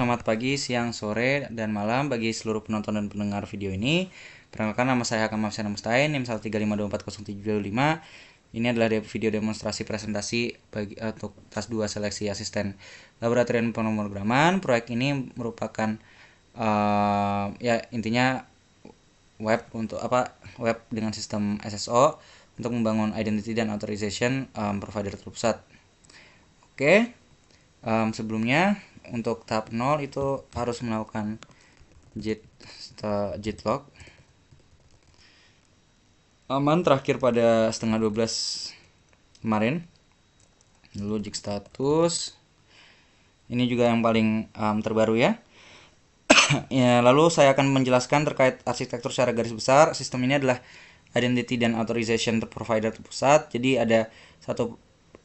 Selamat pagi, siang, sore, dan malam bagi seluruh penonton dan pendengar video ini. Perkenalkan, nama saya Hakam Afsyana Mustain, NIM 135240775. Ini adalah video demonstrasi presentasi untuk tas 2 seleksi asisten laboratorium pemrograman. Proyek ini merupakan ya intinya web dengan sistem SSO untuk membangun identity dan authorization provider terpusat. Oke. Sebelumnya untuk tahap 0 itu harus melakukan git log aman terakhir pada setengah 12 kemarin. Lalu git status ini juga yang paling terbaru ya. Ya, lalu saya akan menjelaskan terkait arsitektur secara garis besar. Sistem ini adalah identity dan authorization provider terpusat. Jadi ada satu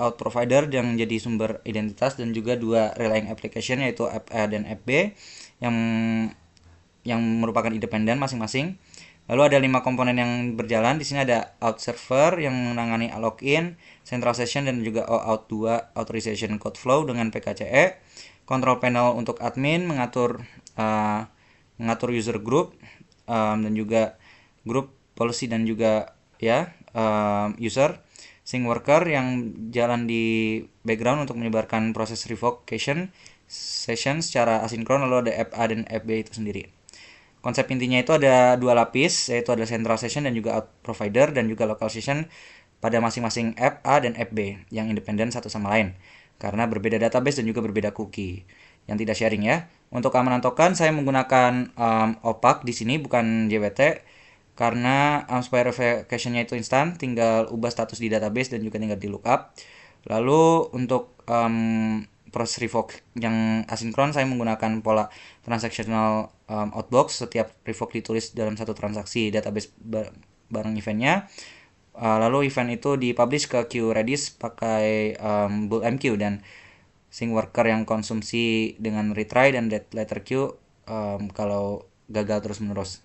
out provider yang jadi sumber identitas dan juga dua relying application yaitu app A dan app B yang merupakan independen masing-masing. Lalu ada 5 komponen yang berjalan. Di sini ada out server yang menangani login, central session dan juga out 2 authorization code flow dengan PKCE. Control panel untuk admin mengatur user group dan juga group policy dan juga user. Sync worker yang jalan di background untuk menyebarkan proses revocation session secara asinkron. Lalu ada app A dan app B itu sendiri. Konsep intinya itu ada 2 lapis, yaitu ada central session dan juga out provider dan juga local session pada masing-masing app A dan app B yang independen satu sama lain karena berbeda database dan juga berbeda cookie yang tidak sharing ya. Untuk keamanan token saya menggunakan OPAC di sini bukan JWT karena supaya verification-nya itu instan, tinggal ubah status di database dan juga tinggal di lookup. Lalu untuk proses revoke yang asinkron saya menggunakan pola transactional outbox. Setiap revoke ditulis dalam satu transaksi database bareng eventnya. Lalu event itu dipublish ke queue Redis pakai bool MQ dan sync worker yang konsumsi dengan retry dan dead letter queue kalau gagal terus menerus.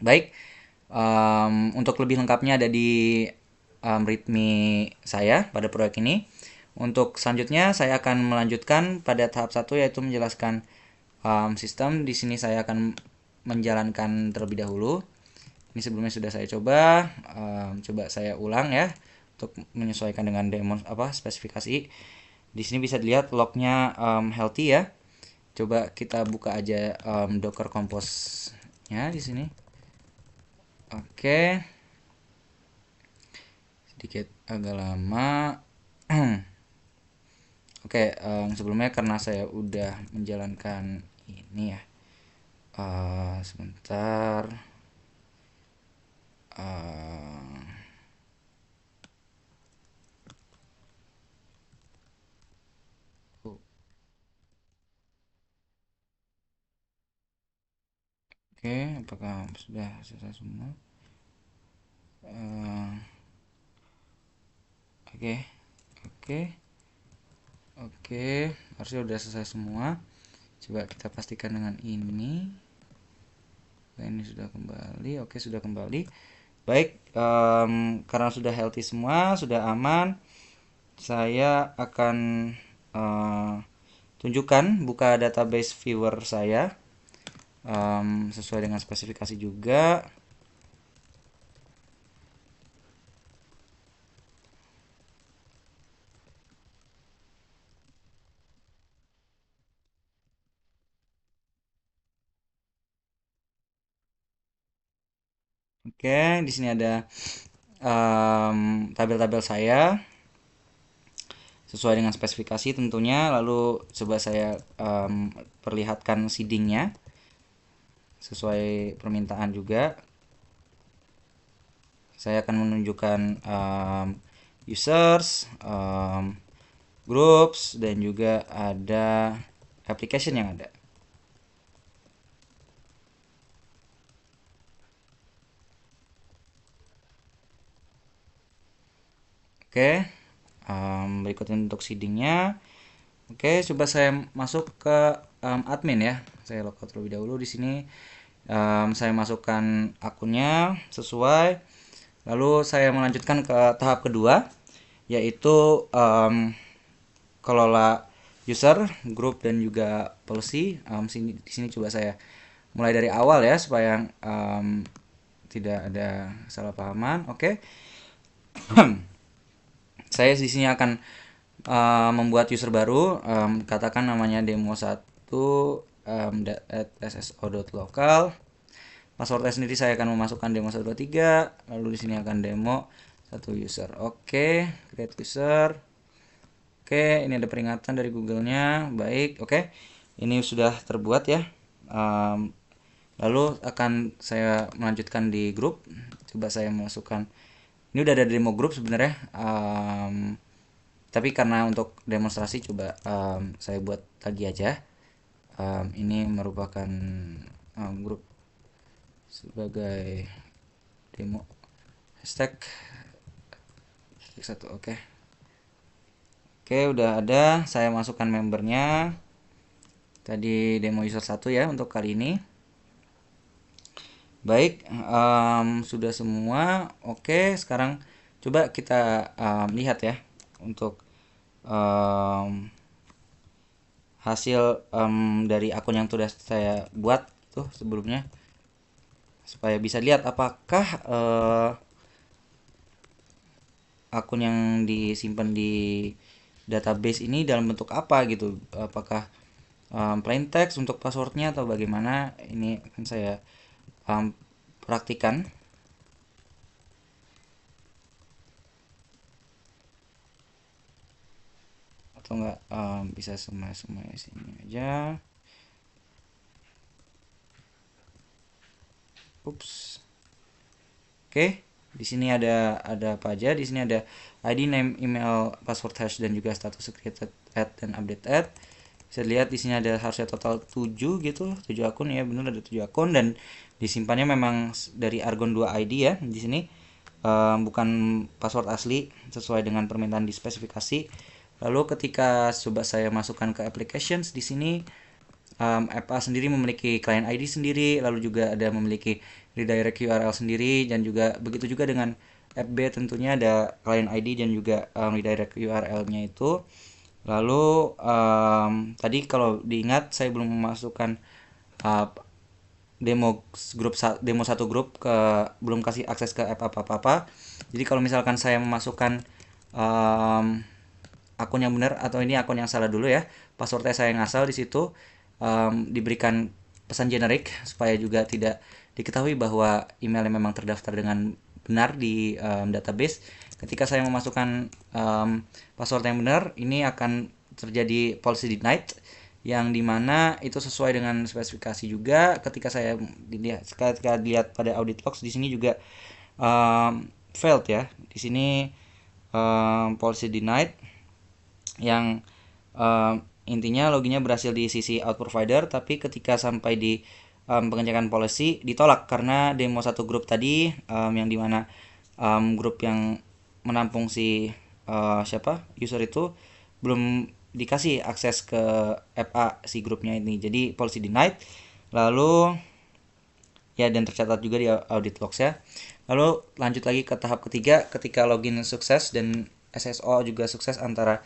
Baik, untuk lebih lengkapnya ada di readme saya pada proyek ini. Untuk selanjutnya saya akan melanjutkan pada tahap 1 yaitu menjelaskan sistem. Di sini saya akan menjalankan terlebih dahulu. Ini sebelumnya sudah saya coba saya ulang ya untuk menyesuaikan dengan demo spesifikasi. Di sini bisa dilihat lognya healthy ya. Coba kita buka aja Docker Compose-nya di sini. Oke. Sedikit agak lama. Oke, sebelumnya karena saya udah menjalankan ini ya. Sebentar. Oke, apakah sudah selesai semua? Oke, oke, oke, harusnya udah selesai semua. Coba kita pastikan dengan ini. Ini sudah kembali. Oke, sudah kembali. Baik, karena sudah healthy semua, sudah aman, saya akan tunjukkan buka database viewer saya sesuai dengan spesifikasi juga. Oke, di sini ada tabel-tabel saya sesuai dengan spesifikasi tentunya. Lalu coba saya perlihatkan seedingnya sesuai permintaan juga. Saya akan menunjukkan users, groups, dan juga ada application yang ada. Oke, berikutnya untuk seedingnya. Oke, coba saya masuk ke admin ya. Saya logout terlebih dahulu di sini. Saya masukkan akunnya sesuai. Lalu saya melanjutkan ke tahap kedua, yaitu kelola user, group dan juga policy. Di sini coba saya mulai dari awal ya supaya tidak ada salah pahaman. Oke. Saya di sini akan membuat user baru, katakan namanya demo1 @sso.local. Passwordnya sendiri saya akan memasukkan demo123, lalu di sini akan demo satu user. Oke, create user. Oke, ini ada peringatan dari Google-nya. Baik, oke. Ini sudah terbuat ya. Lalu akan saya melanjutkan di grup. Coba saya masukkan. Ini udah ada demo grup sebenarnya. Tapi karena untuk demonstrasi coba saya buat lagi aja. Ini merupakan grup sebagai demo hashtag 1. Oke, udah ada. Saya masukkan membernya tadi demo user 1 ya untuk kali ini. Baik, sudah semua. Oke, sekarang coba kita lihat ya untuk hasil dari akun yang sudah saya buat tuh sebelumnya, supaya bisa lihat apakah akun yang disimpan di database ini dalam bentuk apa gitu, apakah plain text untuk passwordnya atau bagaimana. Ini akan saya praktikan. Atau enggak bisa semua sini aja. Ups. Oke, di sini ada apa aja? Di sini ada ID, name, email, password hash dan juga status created add dan update add. Bisa lihat di sini ada harusnya total 7 gitu, 7 akun ya, benar ada 7 akun dan disimpannya memang dari Argon 2 ID ya. Di sini bukan password asli sesuai dengan permintaan di spesifikasi. Lalu ketika coba saya masukkan ke applications, di sini FA sendiri memiliki client ID sendiri, lalu juga ada memiliki redirect URL sendiri, dan juga begitu juga dengan FB tentunya ada client ID dan juga redirect URL-nya itu. Lalu tadi kalau diingat saya belum memasukkan demo satu grup ke, belum kasih akses ke app apa-apa. Jadi kalau misalkan saya memasukkan akun yang benar atau ini akun yang salah dulu ya, passwordnya saya ngasal di situ, diberikan pesan generik supaya juga tidak diketahui bahwa emailnya memang terdaftar dengan benar di database. Ketika saya memasukkan password yang benar, ini akan terjadi policy denied, yang dimana itu sesuai dengan spesifikasi juga. Ketika lihat pada audit logs di sini juga failed ya. Di sini policy denied, yang intinya loginnya berhasil di sisi out provider, tapi ketika sampai di pengecekan policy ditolak karena demo satu grup tadi, yang dimana grup yang menampung si user itu belum dikasih akses ke FA si grupnya ini, jadi policy denied. Lalu ya, dan tercatat juga di audit logs ya. Lalu lanjut lagi ke tahap ketiga, ketika login sukses dan SSO juga sukses antara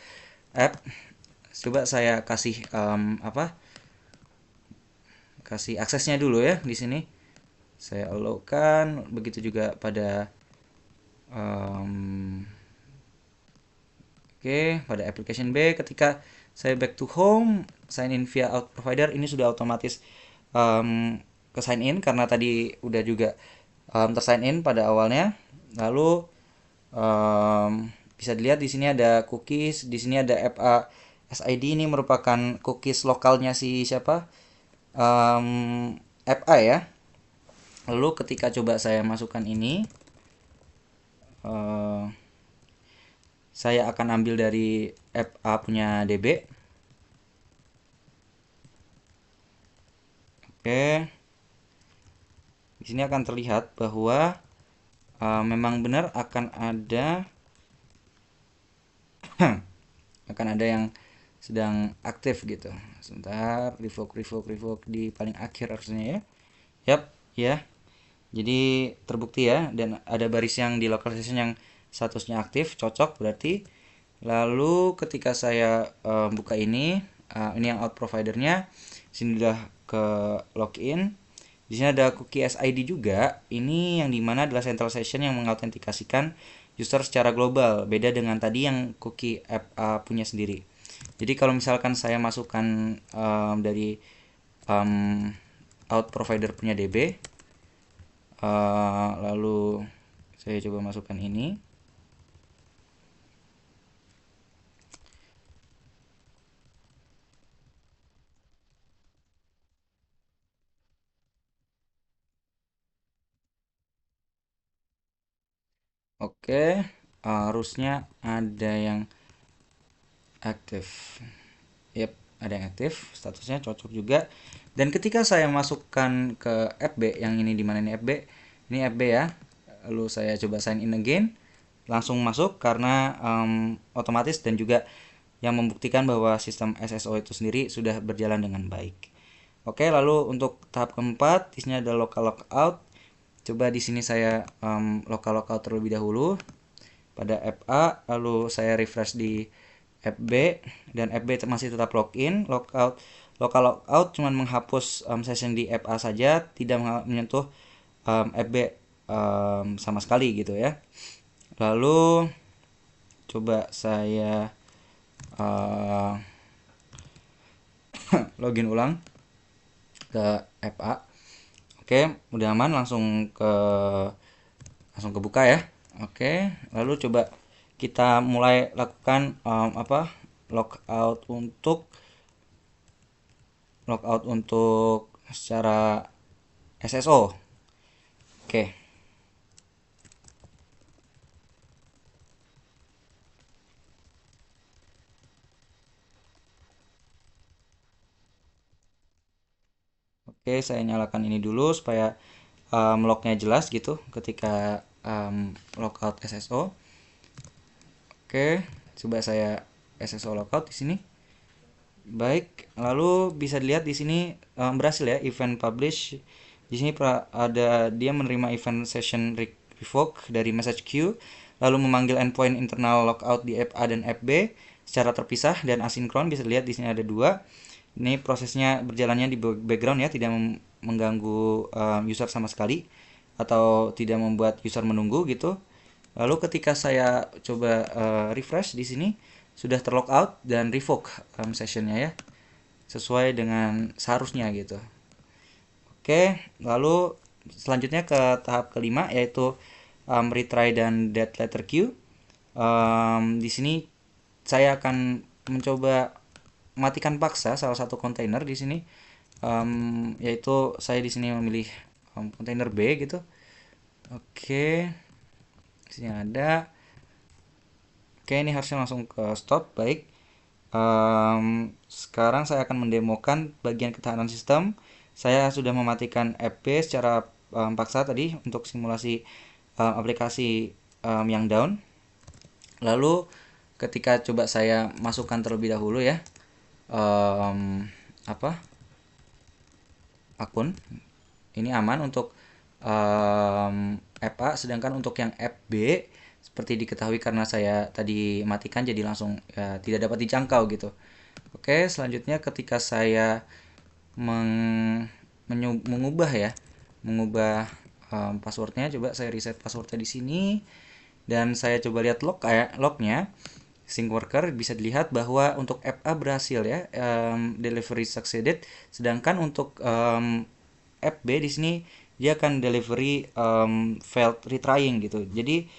app. Coba saya kasih kasih aksesnya dulu ya. Di sini saya allow-kan, begitu juga pada pada application B. Ketika saya back to home, sign in via out provider, ini sudah otomatis ke sign in karena tadi udah juga tersign in pada awalnya. Lalu bisa dilihat di sini ada cookies, di sini ada FA SID, ini merupakan cookies lokalnya si FA ya. Lalu ketika coba saya masukkan ini, saya akan ambil dari FA punya DB. Oke, di sini akan terlihat bahwa memang benar akan ada yang sedang aktif gitu. Sebentar, revoke di paling akhir harusnya ya. Yap, ya. Jadi terbukti ya, dan ada baris yang di localization yang statusnya aktif, cocok berarti. Lalu ketika saya buka ini yang out providernya. Sini udah ke login. Di sini ada cookie SID juga. Ini yang dimana adalah central session yang mengautentikasikan user secara global. Beda dengan tadi yang cookie app punya sendiri. Jadi kalau misalkan saya masukkan dari um, out provider punya DB, lalu saya coba masukkan ini. Oke, harusnya ada yang aktif. Yep, ada yang aktif, statusnya cocok juga. Dan ketika saya masukkan ke FB, yang ini dimana ini FB ya. Lalu saya coba sign in again, langsung masuk karena otomatis dan juga yang membuktikan bahwa sistem SSO itu sendiri sudah berjalan dengan baik. Oke, lalu untuk tahap keempat, di sini ada local logout. Coba di sini saya local logout terlebih dahulu pada FA, lalu saya refresh di FB dan FB masih tetap login. Local logout cuman menghapus session di FA saja, tidak menyentuh FB sama sekali gitu ya. Lalu coba saya login ulang ke FA. Oke, udah aman, langsung kebuka ya. Oke, lalu coba kita mulai lakukan logout untuk secara SSO. Oke. Oke, saya nyalakan ini dulu supaya lognya jelas gitu ketika logout SSO. Oke, coba saya SSO logout di sini. Baik, lalu bisa dilihat di sini berhasil ya event publish. Di sini ada dia menerima event session revoke dari message queue, lalu memanggil endpoint internal logout di app A dan app B secara terpisah dan asinkron. Bisa dilihat di sini ada dua. Ini prosesnya berjalannya di background ya, tidak mengganggu user sama sekali atau tidak membuat user menunggu gitu. Lalu ketika saya coba refresh di sini sudah terlog out dan revoke sessionnya ya, sesuai dengan seharusnya gitu. Oke, lalu selanjutnya ke tahap kelima yaitu retry dan dead letter queue. Di sini saya akan mencoba matikan paksa salah satu kontainer di sini, yaitu saya di sini memilih kontainer B gitu. Oke, di sini ada. Oke, ini harusnya langsung ke stop. Baik. Sekarang saya akan mendemokan bagian ketahanan sistem. Saya sudah mematikan FB secara paksa tadi untuk simulasi aplikasi yang down. Lalu ketika coba saya masukkan terlebih dahulu ya apa akun ini aman untuk FA, sedangkan untuk yang FB seperti diketahui karena saya tadi matikan jadi langsung ya, tidak dapat dijangkau gitu. Oke, selanjutnya ketika saya mengubah ya, mengubah passwordnya, coba saya reset passwordnya di sini dan saya coba lihat lognya sync worker, bisa dilihat bahwa untuk FA berhasil ya, delivery succeeded, sedangkan untuk FB di sini dia akan delivery failed retrying gitu. Jadi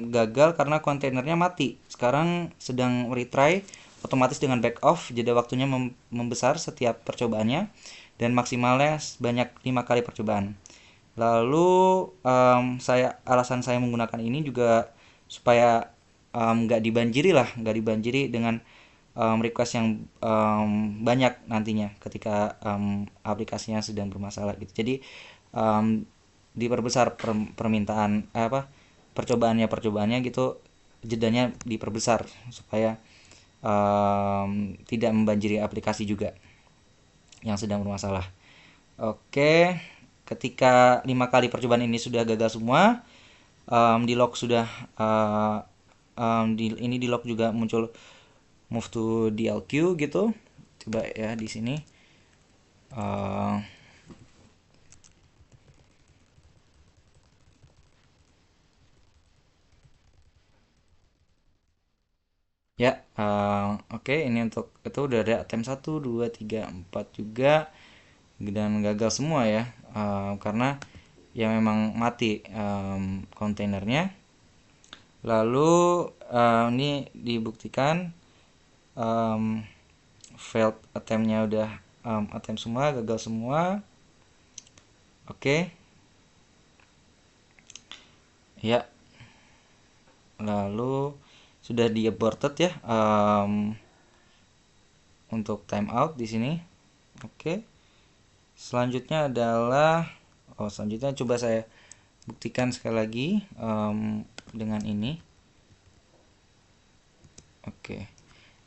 gagal karena kontainernya mati. Sekarang sedang retry otomatis dengan back off, jeda waktunya membesar setiap percobaannya dan maksimalnya sebanyak 5 kali percobaan. Lalu alasan saya menggunakan ini juga supaya nggak dibanjiri dengan request yang banyak nantinya ketika aplikasinya sedang bermasalah gitu. Jadi diperbesar permintaan percobaannya gitu, jedanya diperbesar supaya tidak membanjiri aplikasi juga yang sedang bermasalah. Oke, ketika 5 kali percobaan ini sudah gagal semua, di log sudah ini di log juga muncul move to DLQ gitu. Coba ya di sini. Uh, Ya, oke, ini untuk itu udah ada attempt 1, 2, 3, 4 juga dan gagal semua ya, karena ya memang mati kontainernya. Lalu ini dibuktikan um, failed attempt-nya udah attempt semua, gagal semua. Oke, ya, lalu sudah di aborted ya untuk timeout di sini. Oke. Selanjutnya adalah selanjutnya coba saya buktikan sekali lagi dengan ini. Oke.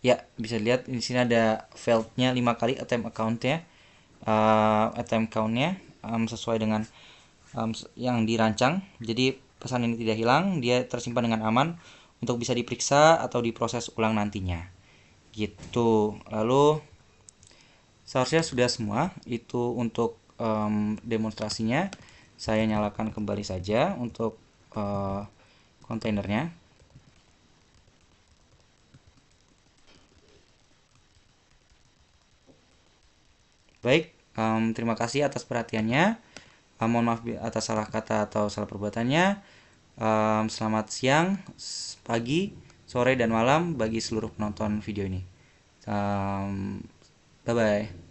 Ya, bisa lihat di sini ada failed-nya 5 kali attempt account-nya. Attempt count-nya sesuai dengan yang dirancang. Jadi pesan ini tidak hilang, dia tersimpan dengan aman untuk bisa diperiksa atau diproses ulang nantinya. Gitu. Lalu seharusnya sudah semua itu untuk demonstrasinya. Saya nyalakan kembali saja untuk kontainernya. Baik, terima kasih atas perhatiannya. Mohon maaf atas salah kata atau salah perbuatannya. Selamat siang, pagi, sore, dan malam bagi seluruh penonton video ini. Bye bye.